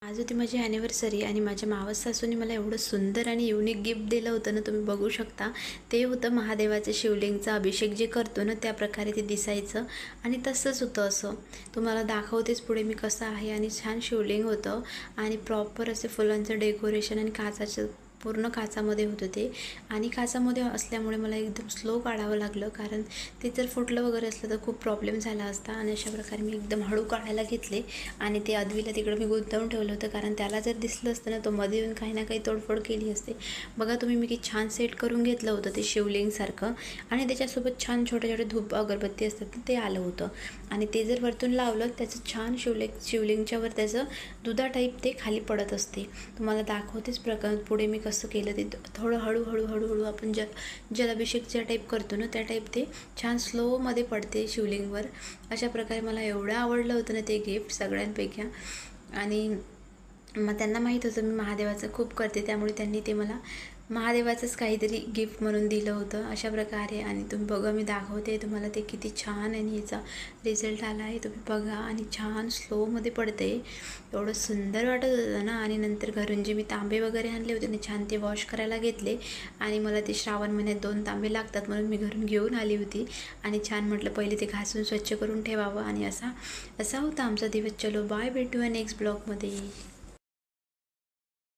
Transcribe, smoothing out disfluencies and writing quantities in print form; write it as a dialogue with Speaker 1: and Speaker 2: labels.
Speaker 1: आज होती माझी ॲनिव्हर्सरी आणि माझ्या मावस सासूने मला एवढं सुंदर आणि युनिक गिफ्ट दिलं होतं ना, तुम्ही बघू शकता. ते होतं महादेवाचं शिवलिंगचा अभिषेक जे करतो ना, त्या प्रकारे ते दिसायचं आणि तसंच होतं. असं तुम्हाला दाखवतेच पुढे मी कसं आहे. आणि छान शिवलिंग होतं आणि प्रॉपर असे फुलांचं डेकोरेशन आणि काचाचं पूर्ण काचामध्ये होतं ते. आणि काचामध्ये असल्यामुळे मला एकदम स्लो काढावं लागलं, कारण ते जर फुटलं वगैरे असलं तर खूप प्रॉब्लेम झाला असता. आणि अशा प्रकारे मी एकदम हळू काढायला घेतले आणि ते अद्वीला तिकडं मी गुंतवून ठेवलं होतं, कारण त्याला जर दिसलं असतं ना, तो मध्ये येऊन काही ना काही तोडफोड केली असते. बघा तुम्ही, मी किती छान सेट करून घेतलं होतं ते शिवलिंगसारखं. आणि त्याच्यासोबत छान छोटे छोटे धूप अगरबत्ती असतात ते आलं होतं. आणि ते जर वरतून लावलं त्याचं छान शिवलिंगच्यावर त्याचं दुधा टाईप ते खाली पडत असते. तुम्हाला दाखवतेच प्रकार पुढे मी कसं केलं ते. थोडं हळूहळू आपण जलाभिषेक ज्या टाईप करतो ना, त्या टाईप ते छान स्लोमध्ये पडते शिवलिंगवर. अशा प्रकारे मला एवढं आवडलं होतं ना ते गिफ्ट सगळ्यांपैकी. आणि मग त्यांना माहीत होतं मी महादेवाचं खूप करते, त्यामुळे त्यांनी ते मला महादेवाचंच काहीतरी गिफ्ट म्हणून दिलं होतं अशा प्रकारे. आणि तुम्ही बघा, मी दाखवते तुम्हाला ते किती छान आणि याचा रिझल्ट आला आहे. तुम्ही बघा, आणि छान स्लोमध्ये पडते. एवढं सुंदर वाटत होतं ना. आणि नंतर घरून जे मी तांबे वगैरे आणले होते ना, छान ते वॉश करायला घेतले. आणि मला ते श्रावण महिन्यात 2 तांबे लागतात म्हणून मी घरून घेऊन आली होती. आणि छान म्हटलं पहिले ते घासून स्वच्छ करून ठेवावं. आणि असा होता आमचा दिवस. चलो बाय, भेटूया नेक्स्ट ब्लॉगमध्ये.